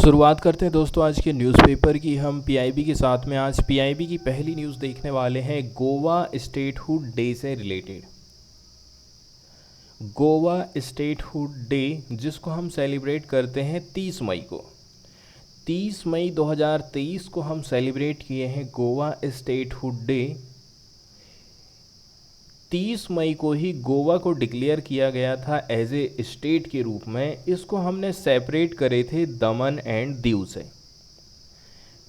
शुरुआत करते हैं दोस्तों आज के न्यूज़पेपर की। हम पीआईबी के साथ में आज पीआईबी की पहली न्यूज़ देखने वाले हैं गोवा स्टेटहुड डे से रिलेटेड। गोवा स्टेटहुड डे जिसको हम सेलिब्रेट करते हैं 30 मई को। 30 मई 2023 को हम सेलिब्रेट किए हैं गोवा स्टेटहुड डे। 30 मई को ही गोवा को डिक्लेयर किया गया था एज ए स्टेट के रूप में। इसको हमने सेपरेट करे थे दमन एंड दीव से।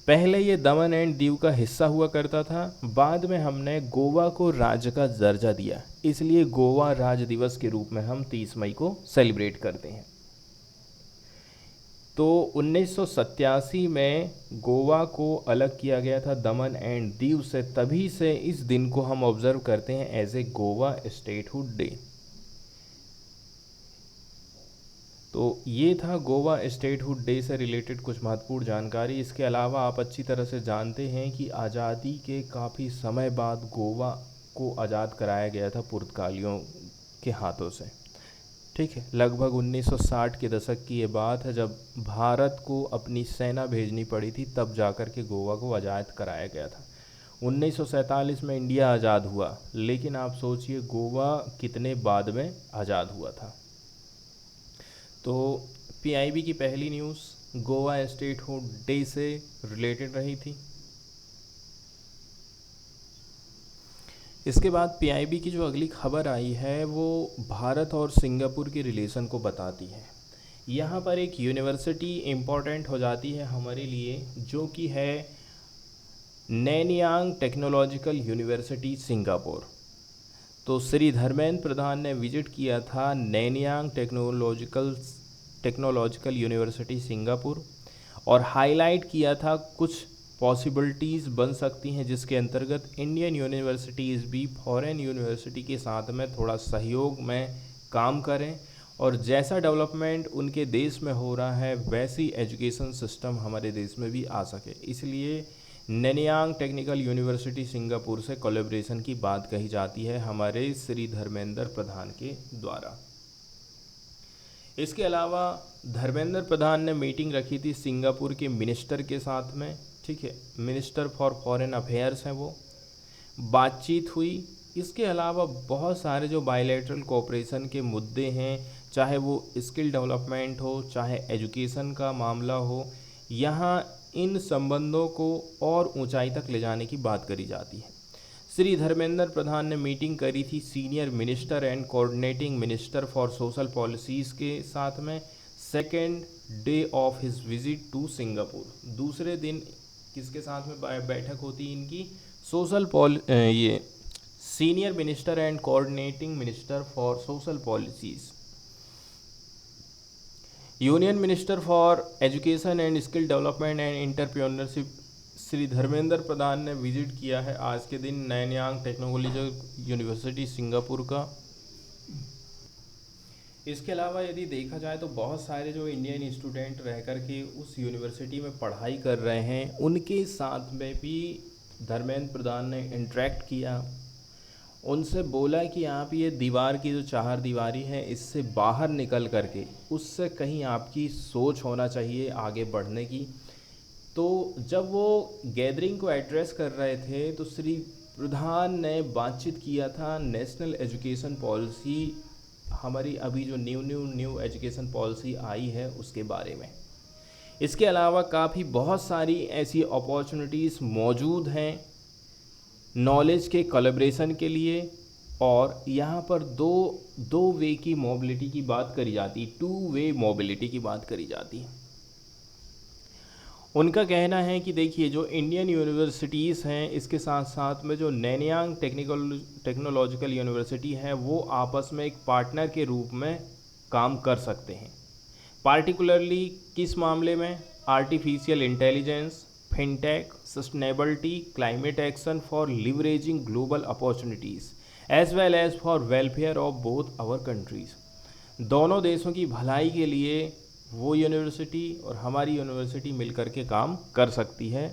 पहले ये दमन एंड दीव का हिस्सा हुआ करता था, बाद में हमने गोवा को राज्य का दर्जा दिया, इसलिए गोवा राज्य दिवस के रूप में हम 30 मई को सेलिब्रेट करते हैं। तो 1987 में गोवा को अलग किया गया था दमन एंड दीव से, तभी से इस दिन को हम ऑब्जर्व करते हैं as a Goa statehood day. तो ये था गोवा स्टेटहुड डे से रिलेटेड कुछ महत्वपूर्ण जानकारी। इसके अलावा आप अच्छी तरह से जानते हैं कि आज़ादी के काफ़ी समय बाद गोवा को आज़ाद कराया गया था पुर्तगालियों के हाथों से। ठीक है, लगभग 1960 के दशक की ये बात है, जब भारत को अपनी सेना भेजनी पड़ी थी, तब जाकर के गोवा को आज़ाद कराया गया था। 1947 में इंडिया आज़ाद हुआ, लेकिन आप सोचिए गोवा कितने बाद में आज़ाद हुआ था। तो पीआईबी की पहली न्यूज़ गोवा स्टेटहुड डे से रिलेटेड रही थी। इसके बाद पीआईबी की जो अगली खबर आई है वो भारत और सिंगापुर के रिलेशन को बताती है। यहाँ पर एक यूनिवर्सिटी इम्पॉर्टेंट हो जाती है हमारे लिए, जो कि है नैनियांग टेक्नोलॉजिकल यूनिवर्सिटी सिंगापुर। तो श्री धर्मेंद्र प्रधान ने विजिट किया था नैनियांग टेक्नोलॉजिकल यूनिवर्सिटी सिंगापुर और हाईलाइट किया था कुछ पॉसिबिलिटीज़ बन सकती हैं जिसके अंतर्गत इंडियन यूनिवर्सिटीज़ भी फॉरेन यूनिवर्सिटी के साथ में थोड़ा सहयोग में काम करें और जैसा डेवलपमेंट उनके देश में हो रहा है वैसी एजुकेशन सिस्टम हमारे देश में भी आ सके। इसलिए नैनियांग टेक्निकल यूनिवर्सिटी सिंगापुर से कोलैबोरेशन की बात कही जाती है हमारे श्री धर्मेंद्र प्रधान के द्वारा। इसके अलावा धर्मेंद्र प्रधान ने मीटिंग रखी थी सिंगापुर के मिनिस्टर के साथ में। ठीक है, मिनिस्टर फॉर फॉरेन अफेयर्स हैं वो, बातचीत हुई। इसके अलावा बहुत सारे जो बायलैटरल कोऑपरेशन के मुद्दे हैं, चाहे वो स्किल डेवलपमेंट हो, चाहे एजुकेशन का मामला हो, यहाँ इन संबंधों को और ऊंचाई तक ले जाने की बात करी जाती है। श्री धर्मेंद्र प्रधान ने मीटिंग करी थी senior minister and coordinating minister for social policies के साथ में second day of his visit to Singapore. दूसरे दिन किसके साथ में बैठक होती इनकी? ये senior minister and coordinating minister for social policies, union minister for education and skill development and entrepreneurship. Shri Dharmendra Pradhan ने विजिट किया है आज के दिन नैनियांग टेक्नोलॉजिकल यूनिवर्सिटी सिंगापुर का। इसके अलावा यदि देखा जाए तो बहुत सारे जो इंडियन स्टूडेंट रह कर के उस यूनिवर्सिटी में पढ़ाई कर रहे हैं, उनके साथ में भी धर्मेंद्र प्रधान ने इंटरेक्ट किया, उनसे बोला कि आप ये दीवार की जो चार दीवारी है इससे बाहर निकल करके उससे कहीं आपकी सोच होना चाहिए आगे बढ़ने की। तो जब वो गैदरिंग को एड्रेस कर रहे थे तो श्री प्रधान ने बातचीत किया था नेशनल एजुकेशन पॉलिसी, हमारी अभी जो न्यू एजुकेशन पॉलिसी आई है उसके बारे में। इसके अलावा काफ़ी बहुत सारी ऐसी अपॉर्चुनिटीज़ मौजूद हैं नॉलेज के कोलैबोरेशन के लिए, और यहाँ पर दो वे की मोबिलिटी की बात करी जाती, 2 वे मोबिलिटी की बात करी जाती है। उनका कहना है कि देखिए जो इंडियन यूनिवर्सिटीज़ हैं इसके साथ साथ में जो नैनियांग टेक्नोलॉजिकल यूनिवर्सिटी है वो आपस में एक पार्टनर के रूप में काम कर सकते हैं। पार्टिकुलरली किस मामले में? Artificial intelligence, fintech, sustainability, climate action for leveraging global opportunities as well as for welfare of both our countries. दोनों देशों की भलाई के लिए वो यूनिवर्सिटी और हमारी यूनिवर्सिटी मिलकर के काम कर सकती है।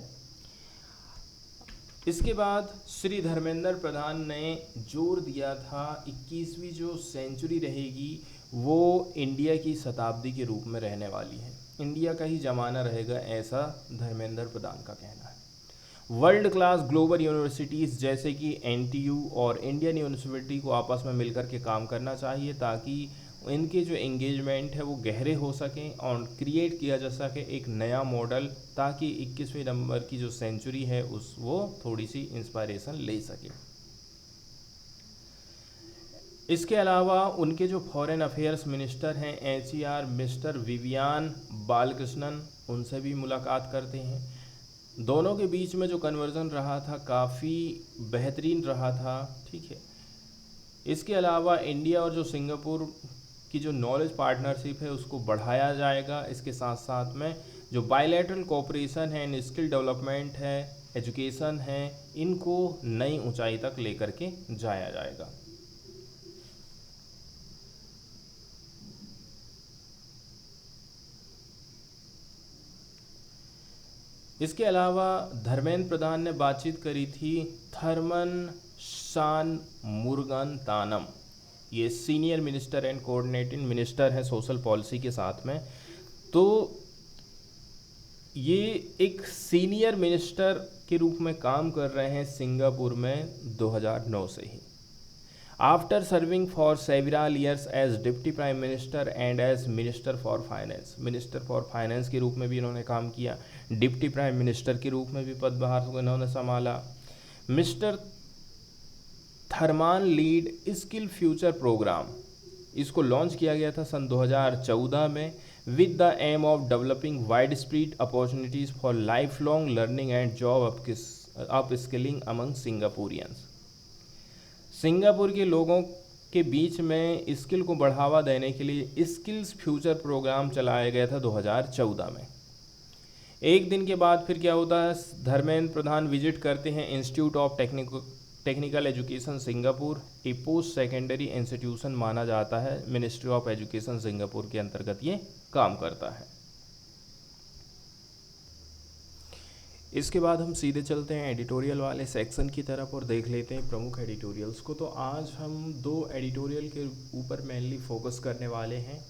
इसके बाद श्री धर्मेंद्र प्रधान ने जोर दिया था 21वीं जो सेंचुरी रहेगी वो इंडिया की शताब्दी के रूप में रहने वाली है। इंडिया का ही जमाना रहेगा, ऐसा धर्मेंद्र प्रधान का कहना है। वर्ल्ड क्लास ग्लोबल यूनिवर्सिटीज़ जैसे कि एनटीयू और इंडियन यूनिवर्सिटी को आपस में मिलकर के काम करना चाहिए, ताकि इनके जो एंगेजमेंट है वो गहरे हो सकें और क्रिएट किया जा सके एक नया मॉडल, ताकि 21वीं नंबर की जो सेंचुरी है उस वो थोड़ी सी इंस्पायरेशन ले सके। इसके अलावा उनके जो फॉरेन अफेयर्स मिनिस्टर हैं एचईआर मिस्टर विवियान बालकृष्णन, उनसे भी मुलाकात करते हैं। दोनों के बीच में जो कन्वर्जन रहा था काफ़ी बेहतरीन रहा था, ठीक है। इसके अलावा इंडिया और जो सिंगापुर की जो नॉलेज पार्टनरशिप है उसको बढ़ाया जाएगा। इसके साथ साथ में जो बायलैटरल कोऑपरेशन है, स्किल डेवलपमेंट है, एजुकेशन है, इनको नई ऊंचाई तक लेकर के जाया जाएगा। इसके अलावा धर्मेंद्र प्रधान ने बातचीत करी थी थर्मन शानमुरुगनतानम, ये senior minister and coordinating minister हैं सोशल पॉलिसी के साथ में। तो ये एक सीनियर मिनिस्टर के रूप में काम कर रहे हैं सिंगापुर में 2009 से ही। After serving for several years as deputy prime minister and as minister for finance, minister for finance के रूप में भी इन्होंने काम किया, डिप्टी प्राइम मिनिस्टर के रूप में भी पदभार को इन्होंने संभाला। Mister Tharman lead skill future programme, इसको लॉन्च किया गया था सन 2014 में with the aim of developing wide spread opportunities for life long learning and job up skilling among Singaporeans. Singapore के लोगों के बीच में स्किल को बढ़ावा देने के लिए स्किल्स फ्यूचर प्रोग्राम चलाया गया था 2014 में। एक दिन के बाद फिर क्या होता है, धर्मेंद्र प्रधान विजिट करते हैं institute of technical education Singapore, A post secondary institution माना जाता है, मिनिस्ट्री ऑफ एजुकेशन सिंगापुर के अंतर्गत ये काम करता है। इसके बाद हम सीधे चलते हैं एडिटोरियल वाले सेक्शन की तरफ और देख लेते हैं प्रमुख एडिटोरियल्स को। तो आज हम 2 एडिटोरियल के ऊपर मेनली फोकस करने वाले हैं।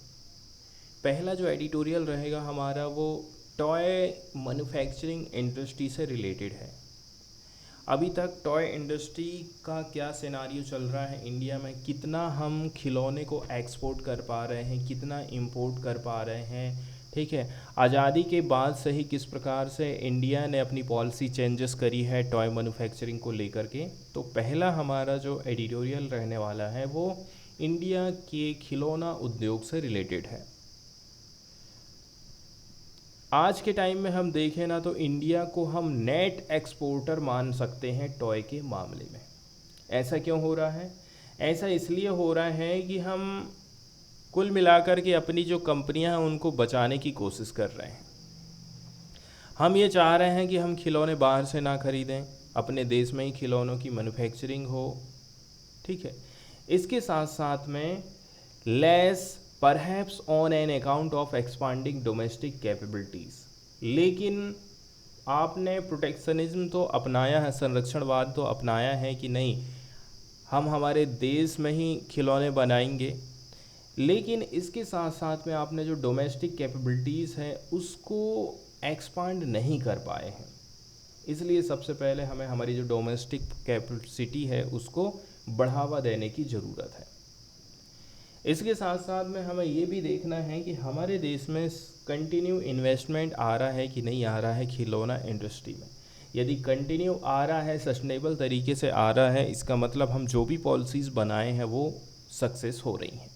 पहला जो एडिटोरियल रहेगा हमारा वो टॉय मैन्युफैक्चरिंग इंडस्ट्री से रिलेटेड है। अभी तक टॉय इंडस्ट्री का क्या सिनारियो चल रहा है इंडिया में, कितना हम खिलौने को एक्सपोर्ट कर पा रहे हैं, कितना इंपोर्ट कर पा रहे हैं, ठीक है। आज़ादी के बाद से ही किस प्रकार से इंडिया ने अपनी पॉलिसी चेंजेस करी है टॉय मैन्युफैक्चरिंग को लेकर के। तो पहला हमारा जो एडिटोरियल रहने वाला है वो इंडिया के खिलौना उद्योग से रिलेटेड है। आज के टाइम में हम देखें ना तो इंडिया को हम नेट एक्सपोर्टर मान सकते हैं टॉय के मामले में। ऐसा क्यों हो रहा है? ऐसा इसलिए हो रहा है कि हम कुल मिलाकर के अपनी जो कंपनियां हैं उनको बचाने की कोशिश कर रहे हैं। हम ये चाह रहे हैं कि हम खिलौने बाहर से ना खरीदें, अपने देश में ही खिलौनों की मैन्युफैक्चरिंग हो, ठीक है। इसके साथ साथ में less perhaps on an account of expanding domestic capabilities, लेकिन आपने प्रोटेक्शनिज्म तो अपनाया है, संरक्षणवाद तो अपनाया है कि नहीं हम हमारे देश में ही खिलौने बनाएंगे, लेकिन इसके साथ साथ में आपने जो डोमेस्टिक कैपेबिलिटीज़ हैं उसको एक्सपांड नहीं कर पाए हैं। इसलिए सबसे पहले हमें हमारी जो डोमेस्टिक कैपेसिटी है उसको बढ़ावा देने की ज़रूरत है। इसके साथ साथ में हमें ये भी देखना है कि हमारे देश में कंटिन्यू इन्वेस्टमेंट आ रहा है कि नहीं आ रहा है खिलौना इंडस्ट्री में। यदि कंटिन्यू आ रहा है, सस्टेनेबल तरीके से आ रहा है, इसका मतलब हम जो भी पॉलिसीज़ बनाए हैं वो सक्सेस हो रही हैं।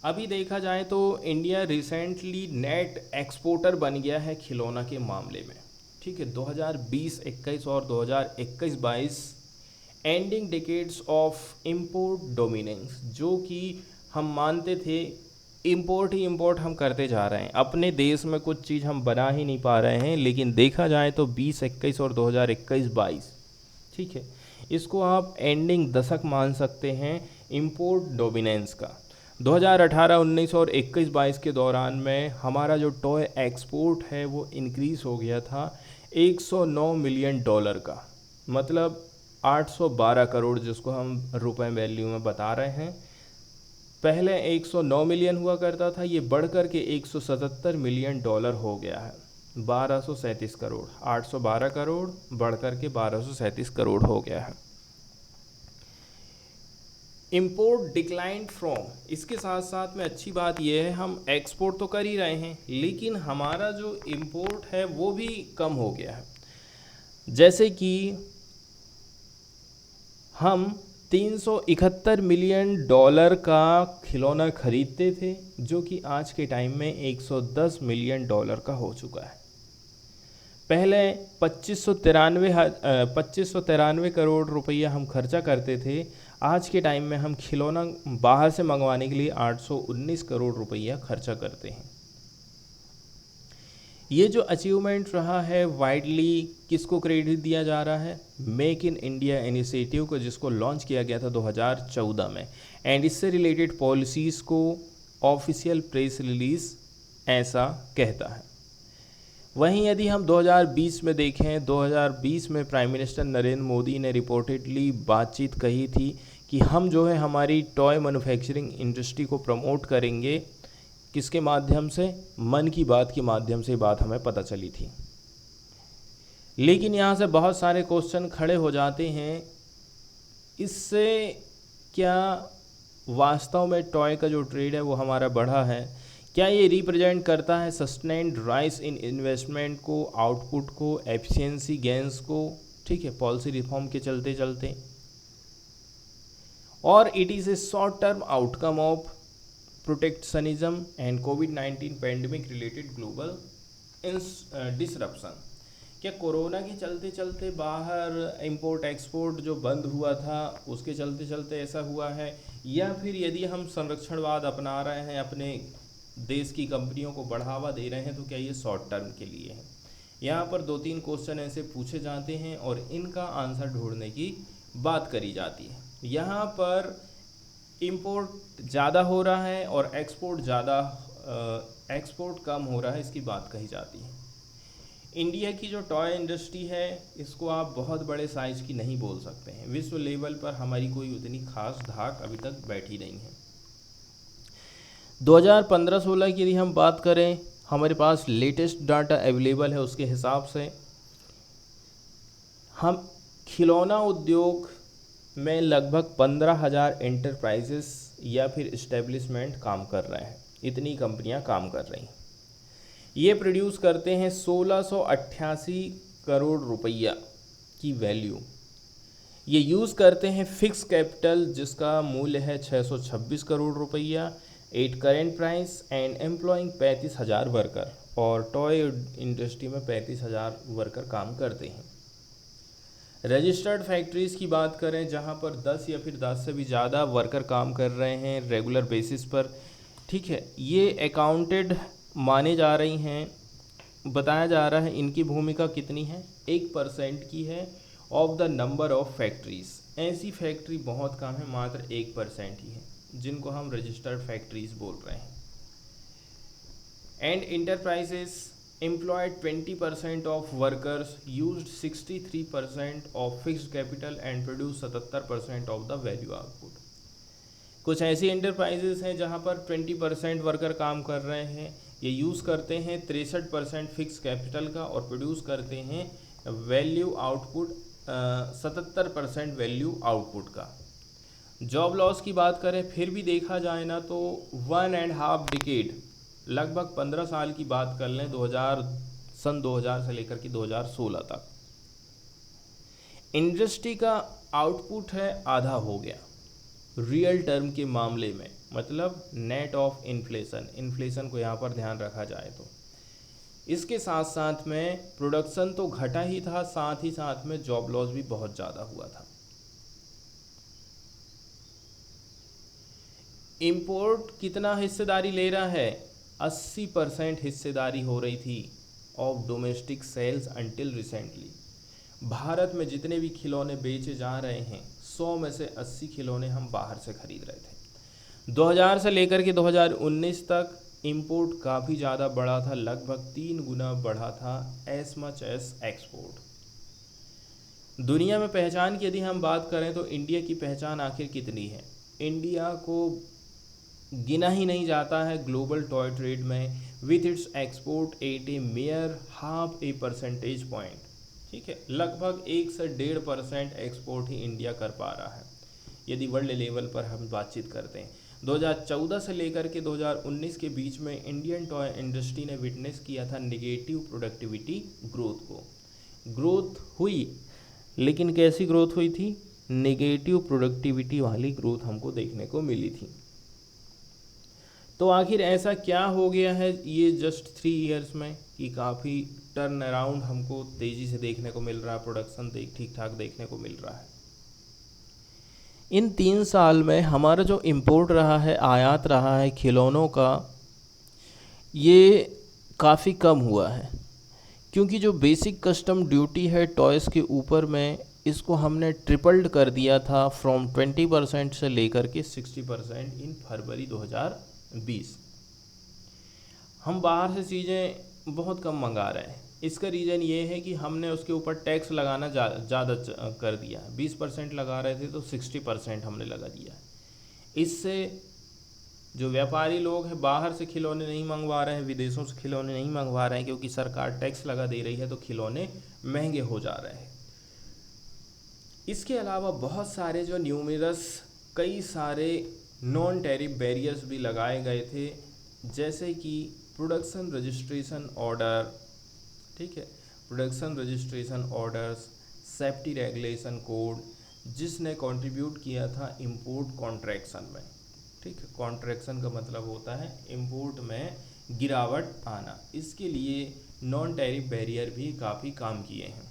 अभी देखा जाए तो इंडिया रिसेंटली नेट एक्सपोर्टर बन गया है खिलौना के मामले में, ठीक है। 2020-21 और 2021-22 ending decades of import dominance, जो कि हम मानते थे इंपोर्ट ही इंपोर्ट हम करते जा रहे हैं, अपने देश में कुछ चीज़ हम बना ही नहीं पा रहे हैं, लेकिन देखा जाए तो 2021 और 2021-22, ठीक है, इसको आप एंडिंग दशक मान सकते हैं इंपोर्ट डोमिनेंस का। 2018, 19 और 21-22 के दौरान में हमारा जो टॉय एक्सपोर्ट है वो इंक्रीज़ हो गया था 109 मिलियन डॉलर का, मतलब 812 करोड़, जिसको हम रुपए वैल्यू में बता रहे हैं। पहले 109 मिलियन हुआ करता था, ये बढ़कर के 177 मिलियन डॉलर हो गया है। 1237 करोड़, 812 करोड़ बढ़कर के 1237 करोड़ हो गया है। इम्पोर्ट डिक्लाइंड फ्रॉम, इसके साथ साथ में अच्छी बात यह है हम एक्सपोर्ट तो कर ही रहे हैं, लेकिन हमारा जो इम्पोर्ट है वो भी कम हो गया है। जैसे कि हम 371 मिलियन डॉलर का खिलौना खरीदते थे, जो कि आज के टाइम में 110 मिलियन डॉलर का हो चुका है। पहले 2593 करोड़ रुपया हम खर्चा करते थे, आज के टाइम में हम खिलौना बाहर से मंगवाने के लिए 819 करोड़ रुपया खर्चा करते हैं। ये जो अचीवमेंट रहा है वाइडली किसको क्रेडिट दिया जा रहा है? मेक इन इंडिया इनिशिएटिव को, जिसको लॉन्च किया गया था 2014 में, एंड इससे रिलेटेड पॉलिसीज़ को ऑफिशियल प्रेस रिलीज़ ऐसा कहता है। वहीं यदि हम 2020 में देखें, 2020 में प्राइम मिनिस्टर नरेंद्र मोदी ने रिपोर्टेडली बातचीत कही थी कि हम जो है हमारी टॉय मैन्युफैक्चरिंग इंडस्ट्री को प्रमोट करेंगे। किसके माध्यम से? मन की बात के माध्यम से बात हमें पता चली थी। लेकिन यहाँ से बहुत सारे क्वेश्चन खड़े हो जाते हैं, इससे क्या वास्तव में टॉय का जो ट्रेड है वो हमारा बढ़ा है? क्या ये रिप्रेजेंट करता है सस्टेन्ड राइज इन इन्वेस्टमेंट को, आउटपुट को, एफिशिएंसी गेंस को, ठीक है, पॉलिसी रिफॉर्म के चलते चलते? और it is a short term outcome of protectionism and covid pandemic related global disruption. क्या कोरोना के चलते चलते बाहर इंपोर्ट एक्सपोर्ट जो बंद हुआ था उसके चलते चलते ऐसा हुआ है, या फिर यदि हम संरक्षणवाद अपना रहे हैं, अपने देश की कंपनियों को बढ़ावा दे रहे हैं, तो क्या ये शॉर्ट टर्म के लिए है? यहाँ पर 2-3 क्वेश्चन ऐसे पूछे जाते हैं और इनका आंसर ढूंढने की बात करी जाती है। यहाँ पर इंपोर्ट ज़्यादा हो रहा है और एक्सपोर्ट कम हो रहा है, इसकी बात कही जाती है। इंडिया की जो टॉय इंडस्ट्री है इसको आप बहुत बड़े साइज़ की नहीं बोल सकते हैं। विश्व लेवल पर हमारी कोई उतनी खास धाक अभी तक बैठी नहीं है। 2015-16 की यदि हम बात करें, हमारे पास लेटेस्ट डाटा अवेलेबल है, उसके हिसाब से हम खिलौना उद्योग में लगभग 15,000 एंटरप्राइजेस या फिर इस्टेब्लिशमेंट काम कर रहे हैं। इतनी कंपनियां काम कर रही हैं। ये प्रोड्यूस करते हैं 1688 करोड़ रुपया की वैल्यू। ये यूज़ करते हैं फिक्स कैपिटल जिसका मूल्य है 626 करोड़ रुपया, at current price, and employing 35,000 worker. और टॉय इंडस्ट्री में 35,000 वर्कर काम करते हैं। रजिस्टर्ड फैक्ट्रीज़ की बात करें जहां पर 10 या फिर 10 से भी ज़्यादा वर्कर काम कर रहे हैं रेगुलर बेसिस पर, ठीक है, ये अकाउंटेड माने जा रही हैं। बताया जा रहा है इनकी भूमिका कितनी है, 1% की है of the number of factories. ऐसी फैक्ट्री बहुत कम है, मात्र 1% ही है जिनको हम रजिस्टर्ड फैक्ट्रीज़ बोल रहे हैं। And enterprises employed 20% of workers, used 63% of fixed capital and produced 77% of the value output। कुछ ऐसी एंटरप्राइजेस हैं जहां पर 20% वर्कर काम कर रहे हैं, ये यूज़ करते हैं 63% फिक्स कैपिटल का और प्रोड्यूस करते हैं वैल्यू आउटपुट 77% वैल्यू आउटपुट का। जॉब लॉस की बात करें फिर भी देखा जाए ना तो 1.5 डिकेड, लगभग 15 साल की बात कर लें, 2000 से लेकर के 2016 तक इंडस्ट्री का आउटपुट है आधा हो गया रियल टर्म के मामले में, मतलब नेट ऑफ इन्फ्लेशन को यहाँ पर ध्यान रखा जाए तो। इसके साथ साथ में प्रोडक्शन तो घटा ही था, साथ ही साथ में जॉब लॉस भी बहुत ज़्यादा हुआ था। इंपोर्ट कितना हिस्सेदारी ले रहा है? 80% हिस्सेदारी हो रही थी of domestic sales until recently. Bharat में जितने भी खिलौने बेचे जा रहे हैं 100 में से 80 खिलौने हम बाहर से खरीद रहे थे। 2000 से लेकर के 2019 तक इंपोर्ट काफ़ी ज़्यादा बढ़ा था, लगभग 3 गुना बढ़ा था एज मच एज एक्सपोर्ट। दुनिया में पहचान की यदि हम बात करें तो इंडिया की पहचान आखिर कितनी है? इंडिया को गिना ही नहीं जाता है ग्लोबल टॉय ट्रेड में, with its export at a mere half a percentage point. ठीक है, लगभग 1 से 1.5% एक्सपोर्ट ही इंडिया कर पा रहा है यदि वर्ल्ड लेवल पर हम बातचीत करते हैं। 2014 से लेकर के 2019 के बीच में इंडियन टॉय इंडस्ट्री ने विटनेस किया था नेगेटिव प्रोडक्टिविटी ग्रोथ को। ग्रोथ हुई, लेकिन कैसी ग्रोथ हुई थी? नेगेटिव प्रोडक्टिविटी वाली ग्रोथ हमको देखने को मिली थी। तो आखिर ऐसा क्या हो गया है ये जस्ट 3 ईयर्स में कि काफ़ी टर्न अराउंड हमको तेज़ी से देखने को मिल रहा है, प्रोडक्शन ठीक ठाक देखने को मिल रहा है। इन 3 साल में हमारा जो इंपोर्ट रहा है, आयात रहा है खिलौनों का, ये काफ़ी कम हुआ है, क्योंकि जो बेसिक कस्टम ड्यूटी है टॉयज़ के ऊपर में, इसको हमने ट्रिपल्ड कर दिया था फ्रॉम 20% से लेकर के 60% इन फरवरी 2020। हम बाहर से चीज़ें बहुत कम मंगा रहे हैं। इसका रीज़न ये है कि हमने उसके ऊपर टैक्स लगाना ज़्यादा कर दिया है। 20% लगा रहे थे तो 60% हमने लगा दिया है। इससे जो व्यापारी लोग हैं बाहर से खिलौने नहीं मंगवा रहे हैं, विदेशों से खिलौने नहीं मंगवा रहे हैं, क्योंकि सरकार टैक्स लगा दे रही है तो खिलौने महंगे हो जा रहे हैं। इसके अलावा बहुत सारे जो न्यूमरस कई सारे नॉन टैरिफ बैरियर्स भी लगाए गए थे, जैसे कि प्रोडक्शन रजिस्ट्रेशन ऑर्डर, ठीक है, production registration orders, safety regulation code, जिसने कंट्रीब्यूट किया था इंपोर्ट कॉन्ट्रैक्शन में। ठीक है, कॉन्ट्रैक्शन का मतलब होता है इंपोर्ट में गिरावट आना। इसके लिए नॉन टैरिफ बैरियर भी काफ़ी काम किए हैं।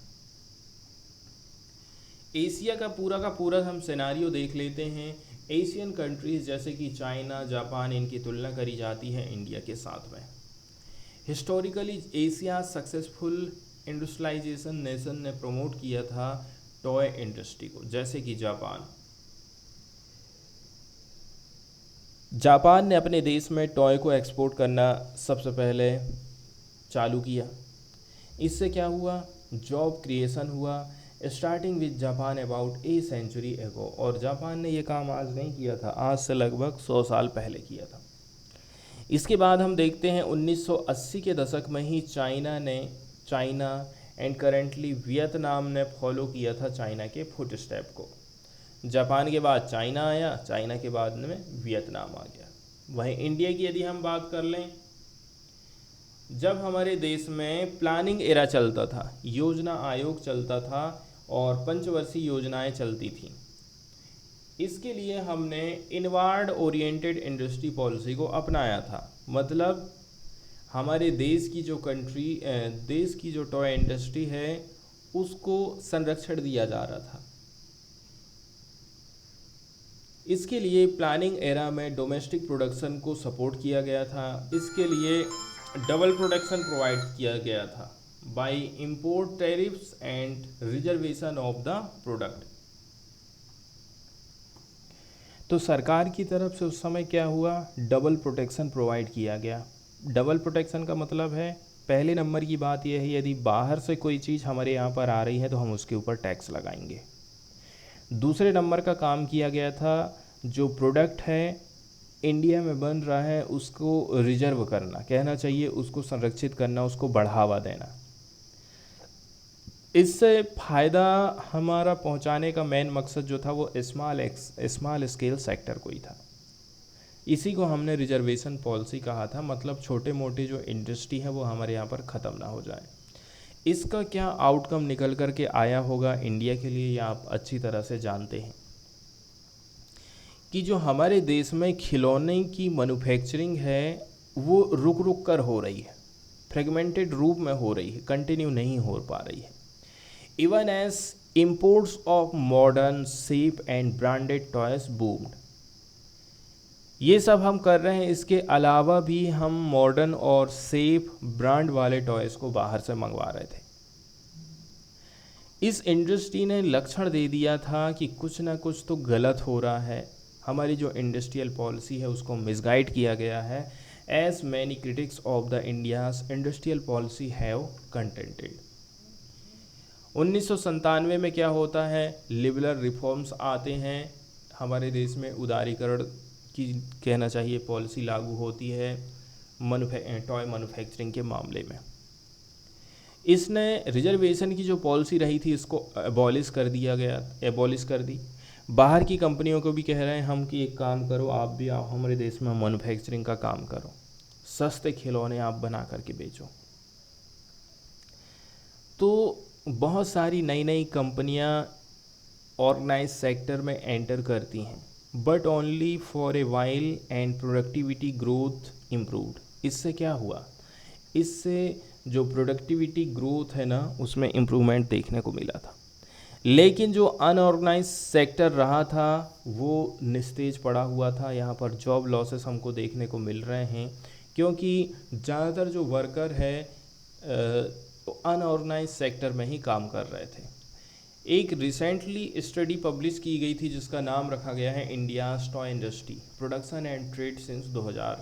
एशिया का पूरा हम सिनेरियो देख लेते हैं। एशियन कंट्रीज़ जैसे कि चाइना, जापान, इनकी तुलना करी जाती है इंडिया के साथ में। Historically Asia successful industrialisation nation ने प्रमोट किया था टॉय इंडस्ट्री को, जैसे कि जापान ने अपने देश में टॉय को एक्सपोर्ट करना सबसे पहले चालू किया। इससे क्या हुआ? जॉब क्रिएशन हुआ, starting with Japan about a century ago. और जापान ने ये काम आज नहीं किया था, आज से लगभग 100 साल पहले किया था। इसके बाद हम देखते हैं 1980 के दशक में ही चाइना एंड करेंटली वियतनाम ने फॉलो किया था चाइना के फुट स्टेप को। जापान के बाद चाइना आया, चाइना के बाद में वियतनाम आ गया। वहीं इंडिया की यदि हम बात कर लें, जब हमारे देश में प्लानिंग एरा चलता था, योजना आयोग चलता था और पंचवर्षीय योजनाएं चलती थी, इसके लिए हमने इनवार्ड ओरिएंटेड इंडस्ट्री पॉलिसी को अपनाया था। मतलब हमारे देश की जो टॉय इंडस्ट्री है उसको संरक्षण दिया जा रहा था। इसके लिए प्लानिंग एरा में डोमेस्टिक प्रोडक्शन को सपोर्ट किया गया था। इसके लिए डबल प्रोडक्शन प्रोवाइड किया गया था by import tariffs and reservation of the product. तो सरकार की तरफ से उस समय क्या हुआ? डबल प्रोटेक्शन प्रोवाइड किया गया। डबल प्रोटेक्शन का मतलब है, पहले नंबर की बात यह है, यदि बाहर से कोई चीज़ हमारे यहाँ पर आ रही है तो हम उसके ऊपर टैक्स लगाएंगे। दूसरे नंबर का काम किया गया था, जो प्रोडक्ट है इंडिया में बन रहा है उसको रिजर्व करना, कहना चाहिए उसको संरक्षित करना, उसको बढ़ावा देना। इससे फ़ायदा हमारा पहुंचाने का मेन मकसद जो था वो स्मॉल स्केल सेक्टर को ही था। इसी को हमने रिजर्वेशन पॉलिसी कहा था। मतलब छोटे मोटे जो इंडस्ट्री है वो हमारे यहाँ पर ख़त्म ना हो जाए। इसका क्या आउटकम निकल कर के आया होगा इंडिया के लिए, ये आप अच्छी तरह से जानते हैं कि जो हमारे देश में खिलौने की मैन्युफैक्चरिंग है वो रुक रुक कर हो रही है, फ्रेगमेंटेड रूप में हो रही है, कंटिन्यू नहीं हो पा रही है। Even as imports of modern safe and branded toys boomed। ये सब हम कर रहे हैं, इसके अलावा भी हम मॉडर्न और सेफ ब्रांड वाले टॉयज़ को बाहर से मंगवा रहे थे। इस इंडस्ट्री ने लक्षण दे दिया था कि कुछ ना कुछ तो गलत हो रहा है। हमारी जो इंडस्ट्रियल पॉलिसी है उसको मिसगाइड किया गया है। As many critics of the India's industrial policy have contended. 1997 में क्या होता है? लिबरल रिफॉर्म्स आते हैं, हमारे देश में उदारीकरण की कहना चाहिए पॉलिसी लागू होती है टॉय मैन्युफैक्चरिंग के मामले में। इसने रिजर्वेशन की जो पॉलिसी रही थी इसको एबॉलिश कर दी। बाहर की कंपनियों को भी कह रहे हैं हम कि एक काम करो, आप भी आओ हमारे देश में मैन्युफैक्चरिंग का काम करो, सस्ते खिलौने आप बना करके बेचो। तो बहुत सारी नई नई कंपनियां ऑर्गेनाइज सेक्टर में एंटर करती हैं, but only for a while and productivity growth improved. इससे क्या हुआ, इससे जो प्रोडक्टिविटी ग्रोथ है ना उसमें इम्प्रूवमेंट देखने को मिला था। लेकिन जो अनऑर्गेनाइज सेक्टर रहा था वो निस्तेज पड़ा हुआ था। यहाँ पर जॉब लॉसेस हमको देखने को मिल रहे हैं, क्योंकि ज़्यादातर जो वर्कर है अनऑर्गेनाइज सेक्टर में ही काम कर रहे थे। एक रिसेंटली स्टडी पब्लिश की गई थी जिसका नाम रखा गया है India's toy industry production and trade since 2000,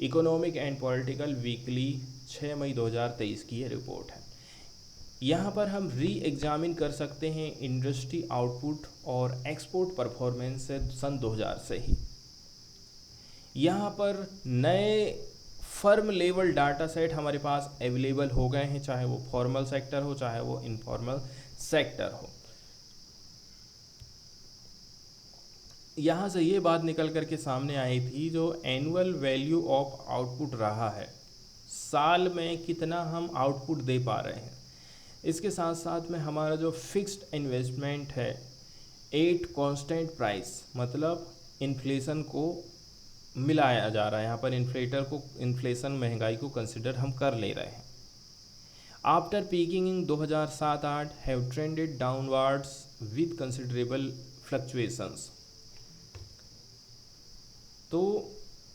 economic and political weekly 6 मई 2023 की ये रिपोर्ट है। यहाँ पर हम री एग्जामिन कर सकते हैं इंडस्ट्री आउटपुट और एक्सपोर्ट परफॉर्मेंस से सन 2000 से ही। यहाँ पर नए फर्म लेवल डाटा सेट हमारे पास अवेलेबल हो गए हैं, चाहे वो फॉर्मल सेक्टर हो चाहे वो इनफॉर्मल सेक्टर हो। यहाँ से ये बात निकल करके सामने आई थी, जो एनुअल वैल्यू ऑफ आउटपुट रहा है, साल में कितना हम आउटपुट दे पा रहे हैं, इसके साथ साथ में हमारा जो फिक्स्ड इन्वेस्टमेंट है 8 कांस्टेंट प्राइस, मतलब इन्फ्लेशन को मिलाया जा रहा है। यहाँ पर इन्फ्लेशन महंगाई को कंसिडर हम कर ले रहे हैं। After peeking in 2007-8 have trended downwards with considerable fluctuations. तो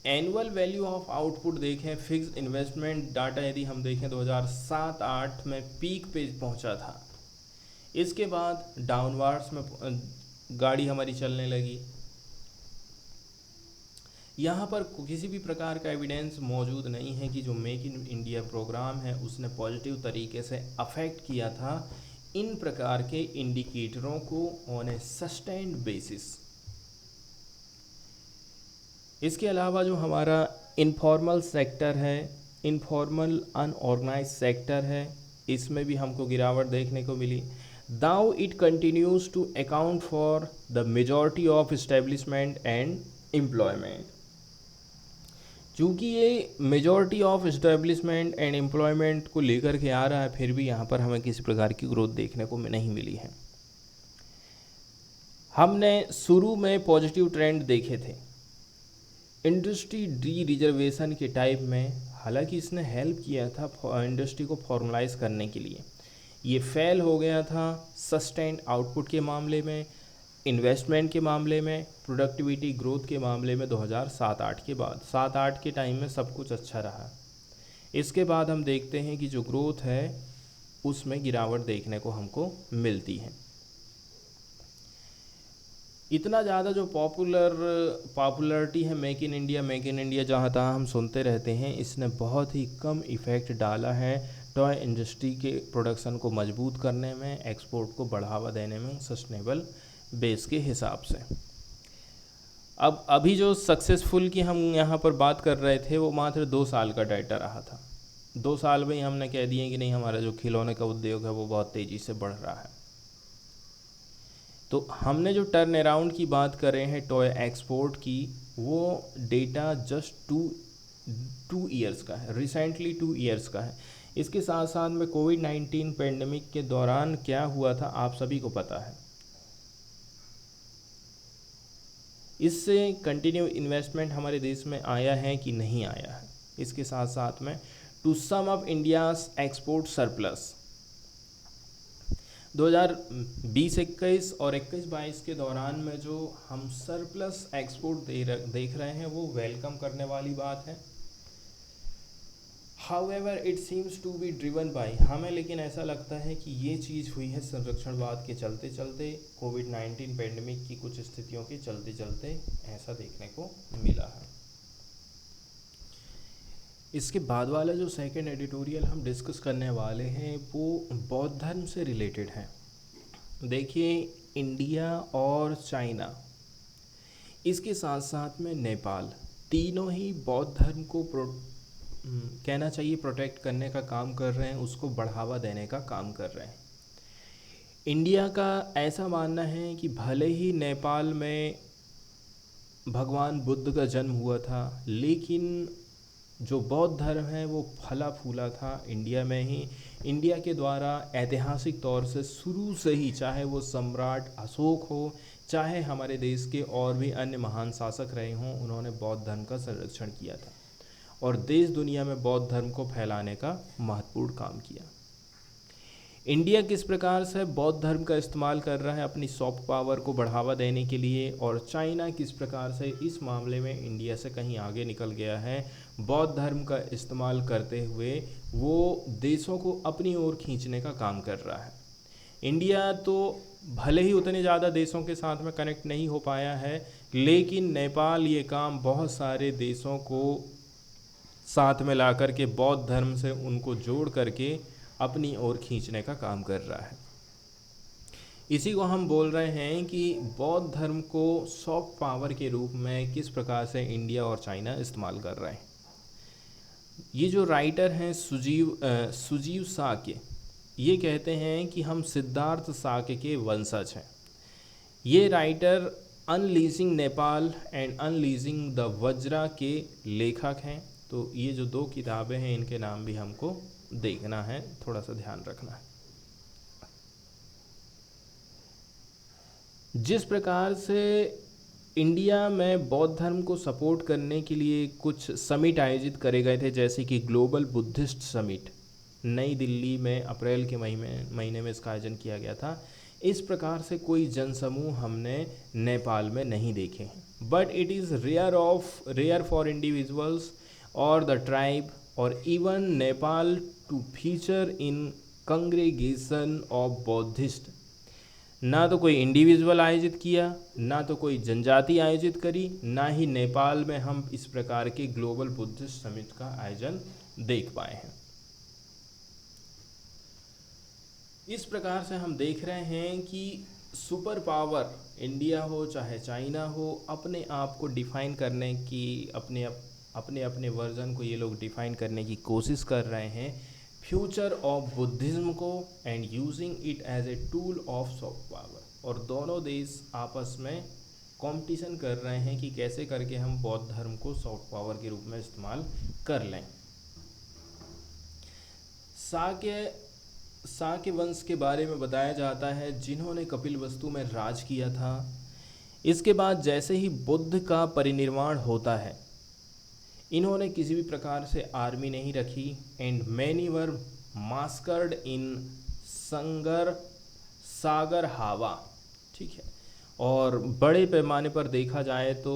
एनुअल वैल्यू ऑफ आउटपुट देखें, फिक्स्ड इन्वेस्टमेंट डाटा यदि हम देखें 2007-8 में पीक पे पहुंचा था, इसके बाद डाउनवर्ड्स में गाड़ी हमारी चलने लगी। यहाँ पर किसी भी प्रकार का एविडेंस मौजूद नहीं है कि जो मेक इन इंडिया प्रोग्राम है उसने पॉजिटिव तरीके से अफेक्ट किया था इन प्रकार के इंडिकेटरों को ऑन ए सस्टेन्ड बेसिस। इसके अलावा जो हमारा इनफॉर्मल सेक्टर है, इनफॉर्मल अनऑर्गेनाइज सेक्टर है, इसमें भी हमको गिरावट देखने को मिली। Though it continues to account for the majority of establishment and employment. चूँकि ये majority of establishment and employment को लेकर के आ रहा है, फिर भी यहाँ पर हमें किसी प्रकार की ग्रोथ देखने को नहीं मिली है। हमने शुरू में पॉजिटिव ट्रेंड देखे थे इंडस्ट्री डी रिजर्वेशन के टाइप में, हालांकि इसने हेल्प किया था इंडस्ट्री को फॉर्मलाइज करने के लिए। ये फेल हो गया था सस्टेन्ड आउटपुट के मामले में, इन्वेस्टमेंट के मामले में, प्रोडक्टिविटी ग्रोथ के मामले में 2007-8 के बाद। 7-8 के टाइम में सब कुछ अच्छा रहा। इसके बाद हम देखते हैं कि जो ग्रोथ है उसमें गिरावट देखने को हमको मिलती है। इतना ज़्यादा जो पॉपुलरिटी है मेक इन इंडिया जहाँ तहाँ हम सुनते रहते हैं, इसने बहुत ही कम इफ़ेक्ट डाला है टॉय इंडस्ट्री के प्रोडक्शन को मजबूत करने में, एक्सपोर्ट को बढ़ावा देने में सस्टेनेबल बेस के हिसाब से। अब अभी जो सक्सेसफुल की हम यहाँ पर बात कर रहे थे वो मात्र 2 साल का डाटा रहा था। 2 साल में ही हमने कह दिए कि नहीं, हमारा जो खिलौने का उद्योग है वो बहुत तेज़ी से बढ़ रहा है। तो हमने जो टर्न अराउंड की बात कर रहे हैं टॉय एक्सपोर्ट की, वो डेटा जस्ट टू ईयर्स का है, रिसेंटली 2 ईयर्स का है। इसके साथ साथ में कोविड-19 पेंडेमिक के दौरान क्या हुआ था आप सभी को पता है। इससे कंटिन्यू इन्वेस्टमेंट हमारे देश में आया है कि नहीं आया है। इसके साथ साथ में to sum up India's export surplus 2020-21 और 21-22 के दौरान में जो हम सरप्लस एक्सपोर्ट देख रहे हैं वो वेलकम करने वाली बात है। However it seems to be driven by, हमें लेकिन ऐसा लगता है कि ये चीज़ हुई है संरक्षणवाद के चलते चलते, कोविड-19 पेंडेमिक की कुछ स्थितियों के चलते चलते ऐसा देखने को मिला है। इसके बाद वाला जो सेकंड एडिटोरियल हम डिस्कस करने वाले हैं वो बौद्ध धर्म से रिलेटेड है। देखिए, इंडिया और चाइना इसके साथ साथ में नेपाल, तीनों ही बौद्ध धर्म को कहना चाहिए प्रोटेक्ट करने का काम कर रहे हैं, उसको बढ़ावा देने का काम कर रहे हैं। इंडिया का ऐसा मानना है कि भले ही नेपाल में भगवान बुद्ध का जन्म हुआ था, लेकिन जो बौद्ध धर्म है वो फला फूला था इंडिया में ही। इंडिया के द्वारा ऐतिहासिक तौर से शुरू से ही, चाहे वो सम्राट अशोक हो, चाहे हमारे देश के और भी अन्य महान शासक रहे हों, उन्होंने बौद्ध धर्म का संरक्षण किया था और देश दुनिया में बौद्ध धर्म को फैलाने का महत्वपूर्ण काम किया। इंडिया किस प्रकार से बौद्ध धर्म का इस्तेमाल कर रहा है अपनी सॉफ्ट पावर को बढ़ावा देने के लिए, और चाइना किस प्रकार से इस मामले में इंडिया से कहीं आगे निकल गया है, बौद्ध धर्म का इस्तेमाल करते हुए वो देशों को अपनी ओर खींचने का काम कर रहा है। इंडिया तो भले ही उतने ज़्यादा देशों के साथ में कनेक्ट नहीं हो पाया है, लेकिन नेपाल ये काम बहुत सारे देशों को साथ में ला कर के बौद्ध धर्म से उनको जोड़ करके अपनी ओर खींचने का काम कर रहा है। इसी को हम बोल रहे हैं कि बौद्ध धर्म को सॉफ्ट पावर के रूप में किस प्रकार से इंडिया और चाइना इस्तेमाल कर रहे हैं। ये जो राइटर हैं सुजीव साक्य, ये कहते हैं कि हम सिद्धार्थ साक्य के वंशज हैं। ये writer unleashing Nepal and unleashing the Vajra के लेखक हैं। तो ये जो दो किताबें हैं, इनके नाम भी हमको देखना है, थोड़ा सा ध्यान रखना है। जिस प्रकार से इंडिया में बौद्ध धर्म को सपोर्ट करने के लिए कुछ समिट आयोजित करे गए थे, जैसे कि ग्लोबल बुद्धिस्ट समिट नई दिल्ली में अप्रैल के महीने में इसका आयोजन किया गया था, इस प्रकार से कोई जनसमूह हमने नेपाल में नहीं देखे हैं। But it is rare for individuals और द ट्राइब और even Nepal to feature in congregation of Buddhist. ना तो कोई इंडिविजुअल आयोजित किया, ना तो कोई जनजाति आयोजित करी, ना ही नेपाल में हम इस प्रकार के ग्लोबल बुद्धिस्ट समिट का आयोजन देख पाए हैं। इस प्रकार से हम देख रहे हैं कि सुपर पावर इंडिया हो चाहे चाइना हो, अपने आप को डिफाइन करने की अपने वर्जन को ये लोग डिफाइन करने की कोशिश कर रहे हैं, फ्यूचर ऑफ बुद्धिज्म को, and using it as a tool of soft power. और दोनों देश आपस में कंपटीशन कर रहे हैं कि कैसे करके हम बौद्ध धर्म को सॉफ्ट पावर के रूप में इस्तेमाल कर लें। साक्य वंश के बारे में बताया जाता है, जिन्होंने कपिलवस्तु में राज किया था। इसके बाद जैसे ही बुद्ध का परिनिर्वाण होता है, इन्होंने किसी भी प्रकार से आर्मी नहीं रखी, एंड मैनी वर मास्कर्ड इन सागर हावा, ठीक है। और बड़े पैमाने पर देखा जाए तो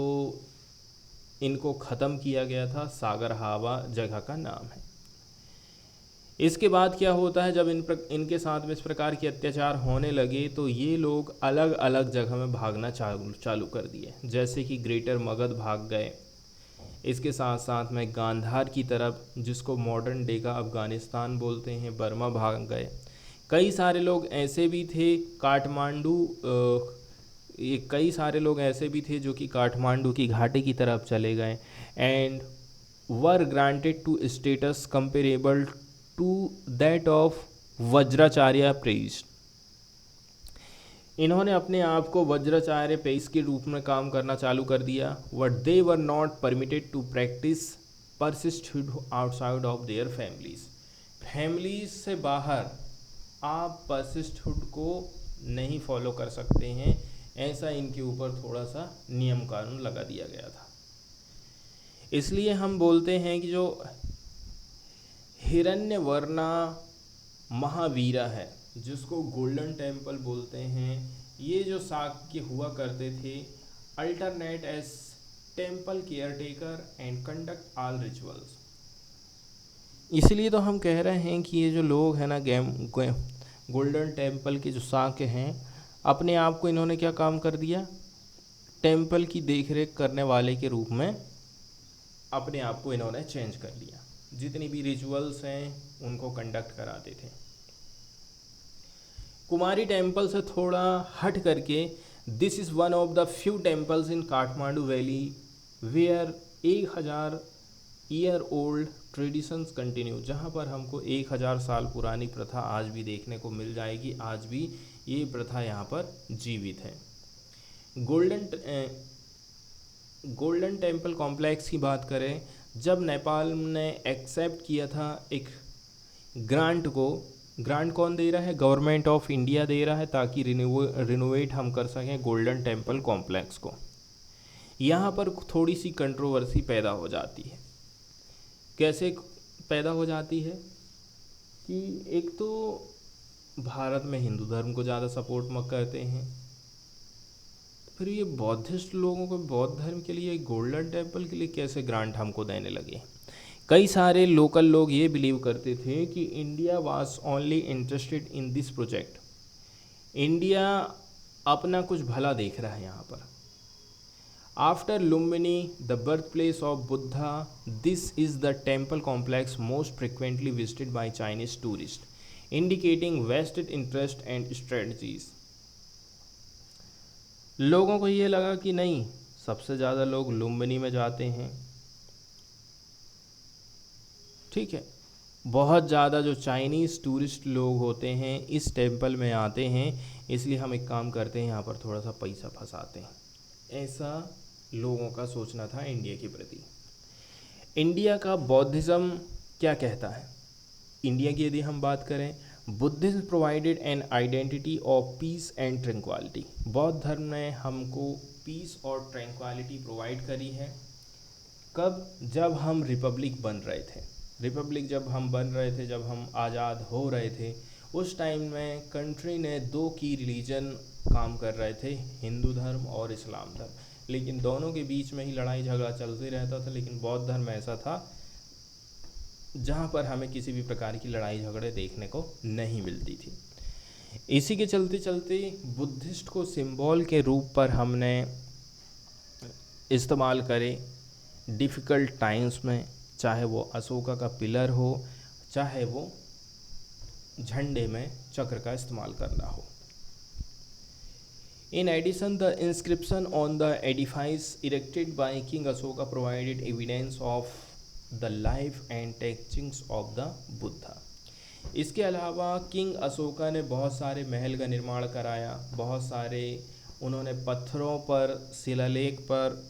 इनको ख़त्म किया गया था, सागर हावा जगह का नाम है। इसके बाद क्या होता है, जब इनके साथ में इस प्रकार के अत्याचार होने लगे तो ये लोग अलग अलग जगह में भागना चालू कर दिए, जैसे कि ग्रेटर मगध भाग गए। इसके साथ साथ में गांधार की तरफ, जिसको मॉडर्न डे का अफ़गानिस्तान बोलते हैं, बर्मा भाग गए। कई सारे लोग ऐसे भी थे कई सारे लोग ऐसे भी थे जो कि काठमांडू की घाटी की तरफ चले गए, and were granted to status comparable to that of Vajracharya priest. इन्होंने अपने आप को वज्राचार्य पेश के रूप में काम करना चालू कर दिया। But they were not permitted to practise priesthood outside of their families से बाहर आप परसिस्टहुड को नहीं फॉलो कर सकते हैं, ऐसा इनके ऊपर थोड़ा सा नियम कानून लगा दिया गया था। इसलिए हम बोलते हैं कि जो हिरण्यवर्णा महावीरा है, जिसको गोल्डन टेम्पल बोलते हैं, ये जो शाक्य हुआ करते थे, alternate as temple caretaker and conduct all rituals. इसलिए तो हम कह रहे हैं कि ये जो लोग हैं ना, गोल्डन टेम्पल के जो शाक्य हैं, अपने आप को इन्होंने क्या काम कर दिया, टेम्पल की देखरेख करने वाले के रूप में अपने आप को इन्होंने चेंज कर लिया। जितनी भी रिचुअल्स हैं उनको कंडक्ट कराते थे। कुमारी टेम्पल से थोड़ा हट करके this is one of the few temples in Kathmandu valley where 1000 year old traditions continue, जहाँ पर हमको 1000 साल पुरानी प्रथा आज भी देखने को मिल जाएगी। आज भी ये प्रथा यहाँ पर जीवित है। गोल्डन टेम्पल कॉम्प्लेक्स की बात करें, जब नेपाल ने एक्सेप्ट किया था एक ग्रांट को, ग्रांट कौन दे रहा है? गवर्नमेंट ऑफ इंडिया दे रहा है, ताकि रिनोवेट हम कर सकें गोल्डन टेम्पल कॉम्प्लेक्स को। यहाँ पर थोड़ी सी कंट्रोवर्सी पैदा हो जाती है। कैसे पैदा हो जाती है कि एक तो भारत में हिंदू धर्म को ज़्यादा सपोर्ट मत करते हैं, फिर ये बौद्धिस्ट लोगों को बौद्ध धर्म के लिए गोल्डन टेम्पल के लिए कैसे ग्रांट हमको देने लगे। कई सारे लोकल लोग ये बिलीव करते थे कि India was only interested in this project, India अपना कुछ भला देख रहा है यहाँ पर। After Lumbini the birth place of Buddha, this is the temple complex most frequently visited by Chinese tourist, indicating vested interest and strategies. लोगों को ये लगा कि नहीं, सबसे ज़्यादा लोग लुम्बिनी में जाते हैं, ठीक है, बहुत ज़्यादा जो चाइनीज़ टूरिस्ट लोग होते हैं इस टेम्पल में आते हैं, इसलिए हम एक काम करते हैं यहाँ पर थोड़ा सा पैसा फंसाते हैं। ऐसा लोगों का सोचना था इंडिया के प्रति। इंडिया का बौद्धिज़्म क्या कहता है? इंडिया की यदि हम बात करें, Buddhism provided an identity of peace and tranquillity, बौद्ध धर्म ने हमको पीस और ट्रैंक्विलिटी प्रोवाइड करी है। कब? जब हम रिपब्लिक बन रहे थे। रिपब्लिक जब हम बन रहे थे, जब हम आज़ाद हो रहे थे, उस टाइम में कंट्री ने दो की रिलीजन काम कर रहे थे, हिंदू धर्म और इस्लाम धर्म, लेकिन दोनों के बीच में ही लड़ाई झगड़ा चलते रहता था। लेकिन बौद्ध धर्म ऐसा था जहाँ पर हमें किसी भी प्रकार की लड़ाई झगड़े देखने को नहीं मिलती थी। इसी के चलते चलते बुद्धिस्ट को सिंबल के रूप पर हमने इस्तेमाल करे डिफ़िकल्ट टाइम्स में, चाहे वो अशोका का पिलर हो, चाहे वो झंडे में चक्र का इस्तेमाल करना हो। In addition, the inscription on the edifice erected by King Ashoka provided evidence of the life and teachings of the Buddha. इसके अलावा किंग अशोका ने बहुत सारे महल का निर्माण कराया, बहुत सारे उन्होंने पत्थरों पर, शिलालेख पर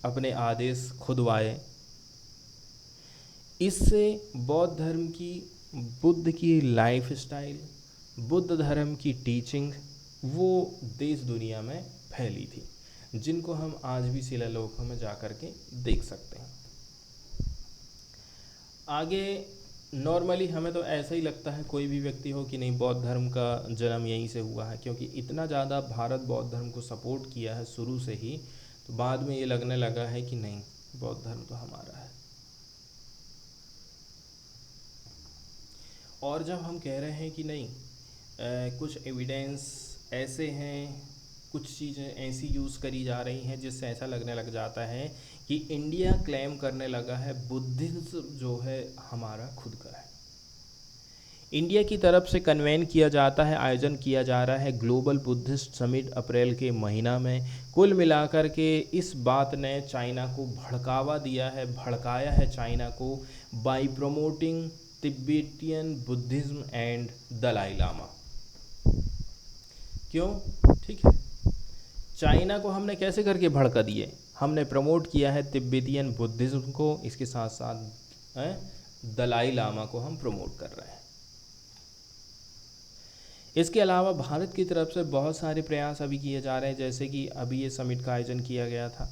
अपने आदेश खुदवाए। इससे बौद्ध धर्म की, बुद्ध की लाइफ स्टाइल, बुद्ध धर्म की टीचिंग वो देश दुनिया में फैली थी, जिनको हम आज भी शिलालेखों में जा कर के देख सकते हैं। आगे नॉर्मली हमें तो ऐसा ही लगता है, कोई भी व्यक्ति हो, कि नहीं बौद्ध धर्म का जन्म यहीं से हुआ है, क्योंकि इतना ज़्यादा भारत बौद्ध धर्म को सपोर्ट किया है शुरू से ही, तो बाद में ये लगने लगा है कि नहीं, बौद्ध धर्म तो हमारा है। और जब हम कह रहे हैं कि नहीं, कुछ एविडेंस ऐसे हैं, कुछ चीज़ें ऐसी यूज़ करी जा रही हैं जिससे ऐसा लगने लग जाता है कि इंडिया क्लेम करने लगा है बुद्धिज्म जो है हमारा खुद का है। इंडिया की तरफ से कन्वेन किया जाता है, आयोजन किया जा रहा है ग्लोबल बुद्धिस्ट समिट अप्रैल के महीना में। कुल मिलाकर के इस बात ने चाइना को भड़कावा दिया है, भड़काया है चाइना को, by promoting Tibetan Buddhism and Dalai Lama. क्यों? ठीक है, चाइना को हमने कैसे करके भड़का दिए? हमने प्रमोट किया है तिब्बतियन बुद्धिज्म को, इसके साथ साथ दलाई लामा को हम प्रमोट कर रहे हैं। इसके अलावा भारत की तरफ से बहुत सारे प्रयास अभी किए जा रहे हैं, जैसे कि अभी ये समिट का आयोजन किया गया था।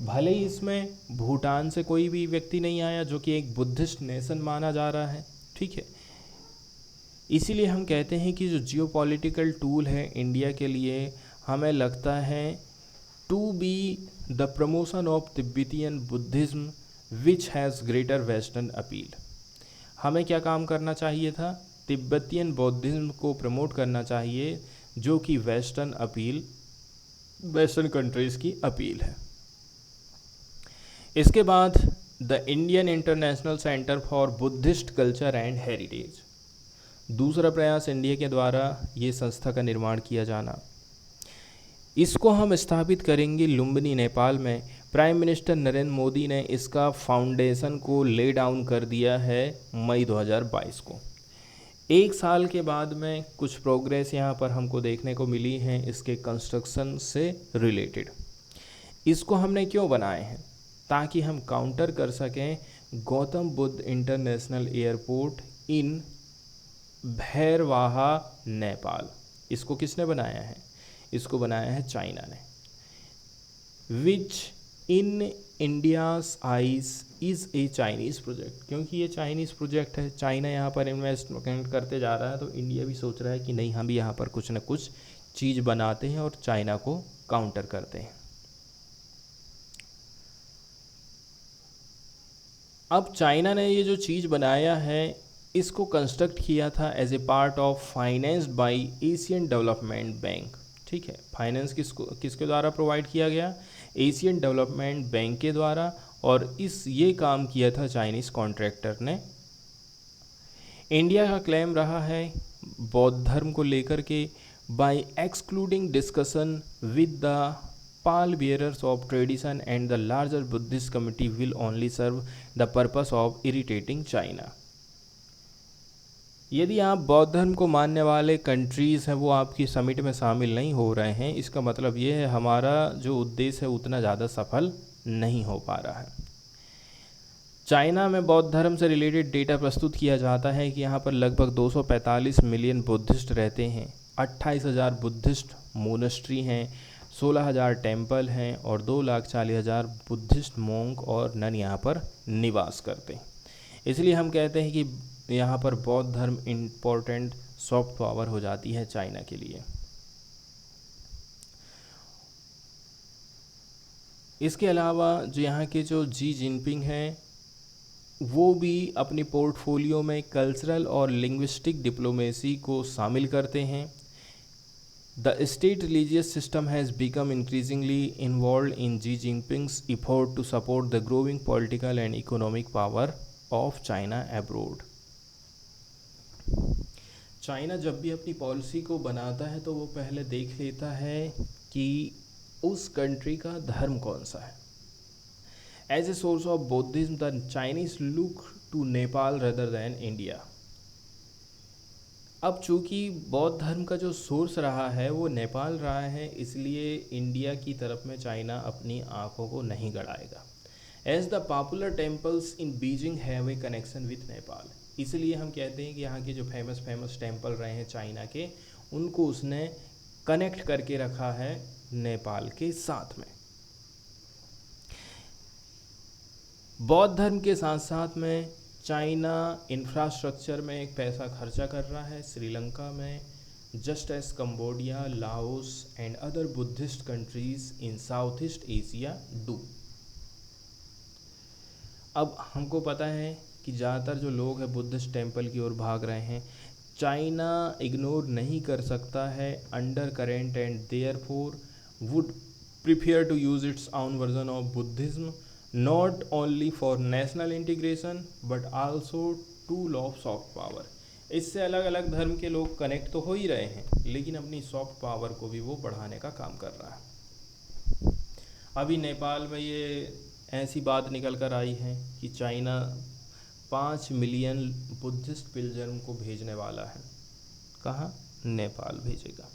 भले ही इसमें भूटान से कोई भी व्यक्ति नहीं आया, जो कि एक बुद्धिस्ट नेशन माना जा रहा है, ठीक है। इसीलिए हम कहते हैं कि जो जियोपॉलिटिकल टूल है इंडिया के लिए, हमें लगता है to be the promotion of Tibetan Buddhism which has greater western appeal. हमें क्या काम करना चाहिए था? तिब्बतियन बुद्धिज्म को प्रमोट करना चाहिए, जो कि वेस्टर्न अपील, वेस्टर्न कंट्रीज़ की अपील है। इसके बाद the Indian international centre for Buddhist culture and heritage. दूसरा प्रयास इंडिया के द्वारा ये संस्था का निर्माण किया जाना। इसको हम स्थापित करेंगे लुम्बिनी नेपाल में। प्राइम मिनिस्टर नरेंद्र मोदी ने इसका फाउंडेशन को ले डाउन कर दिया है मई 2022 को। एक साल के बाद में कुछ प्रोग्रेस यहाँ पर हमको देखने को मिली है इसके कंस्ट्रक्शन से रिलेटेड। इसको हमने क्यों बनाए हैं? ताकि हम काउंटर कर सकें Gautam Buddha international airport in Bhairahawa Nepal. इसको किसने बनाया है? इसको बनाया है चाइना ने। Which in India's eyes is a Chinese project. क्योंकि ये चाइनीज़ प्रोजेक्ट है, चाइना यहाँ पर इन्वेस्टमेंट करते जा रहा है, तो इंडिया भी सोच रहा है कि नहीं, हम भी यहाँ पर कुछ न कुछ चीज़ बनाते हैं और चाइना को काउंटर करते हैं। अब चाइना ने ये जो चीज़ बनाया है इसको कंस्ट्रक्ट किया था as a part of financed by Asian Development Bank. ठीक है, फाइनेंस किसके द्वारा प्रोवाइड किया गया? एशियन डेवलपमेंट बैंक के द्वारा। और ये काम किया था चाइनीज़ कॉन्ट्रैक्टर ने। इंडिया का क्लेम रहा है बौद्ध धर्म को लेकर के, by excluding discussion with the pall bearers of tradition and the larger Buddhist community will only serve the purpose of irritating China। यदि आप बौद्ध धर्म को मानने वाले कंट्रीज़ हैं वो आपकी समिट में शामिल नहीं हो रहे हैं, इसका मतलब ये है हमारा जो उद्देश्य है उतना ज़्यादा सफल नहीं हो पा रहा है। चाइना में बौद्ध धर्म से रिलेटेड डेटा प्रस्तुत किया जाता है कि यहाँ पर लगभग 245 मिलियन बुद्धिस्ट रहते हैं, 28,000 बुद्धिस्ट मोनेस्ट्री हैं, 16,000 टेम्पल हैं और 2,40,000 बुद्धिस्ट मोंक और नन यहाँ पर निवास करते हैं। इसलिए हम कहते हैं कि यहाँ पर बौद्ध धर्म इम्पोर्टेंट सॉफ्ट पावर हो जाती है चाइना के लिए। इसके अलावा जो यहाँ के जो जी जिनपिंग हैं वो भी अपनी पोर्टफोलियो में कल्चरल और लिंग्विस्टिक डिप्लोमेसी को शामिल करते हैं। The state religious system has become increasingly involved in Xi Jinping's effort to support the growing political and economic power of China abroad। China जब भी अपनी पॉलिसी को बनाता है तो वो पहले देख लेता है कि उस कंट्री का धर्म कौन सा है। As a source of Buddhism, the Chinese look to Nepal rather than India। अब चूँकि बौद्ध धर्म का जो सोर्स रहा है वो नेपाल रहा है, इसलिए इंडिया की तरफ में चाइना अपनी आंखों को नहीं गड़ाएगा। As the popular temples in Beijing have a connection with Nepal. इसलिए हम कहते हैं कि यहाँ के जो फेमस टेम्पल रहे हैं चाइना के, उनको उसने कनेक्ट करके रखा है नेपाल के साथ में। बौद्ध धर्म के साथ साथ में चाइना इंफ्रास्ट्रक्चर में एक पैसा खर्चा कर रहा है श्रीलंका में, just as Cambodia, Laos and other Buddhist countries in South East Asia do. अब हमको पता है कि ज़्यादातर जो लोग हैं बुद्धिस्ट टेम्पल की ओर भाग रहे हैं। चाइना इग्नोर नहीं कर सकता है under current and therefore would prefer to use its own version of Buddhism not only for national integration but also tool of soft power। इससे अलग अलग धर्म के लोग कनेक्ट तो हो ही रहे हैं, लेकिन अपनी सॉफ्ट पावर को भी वो बढ़ाने का काम कर रहा है। अभी नेपाल में ये ऐसी बात निकल कर आई है कि चाइना 5 मिलियन बुद्धिस्ट पिलग्रिम को भेजने वाला है। कहाँ? नेपाल भेजेगा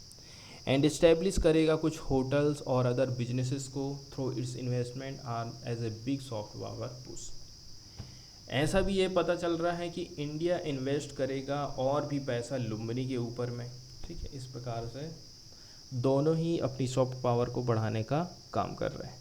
एंड इस्टेब्लिश करेगा कुछ होटल्स और अदर बिजनेसेस को through its investment arm as a big soft power push. ऐसा भी ये पता चल रहा है कि इंडिया इन्वेस्ट करेगा और भी पैसा लुम्बिनी के ऊपर में। ठीक है, इस प्रकार से दोनों ही अपनी सॉफ्ट पावर को बढ़ाने का काम कर रहे हैं।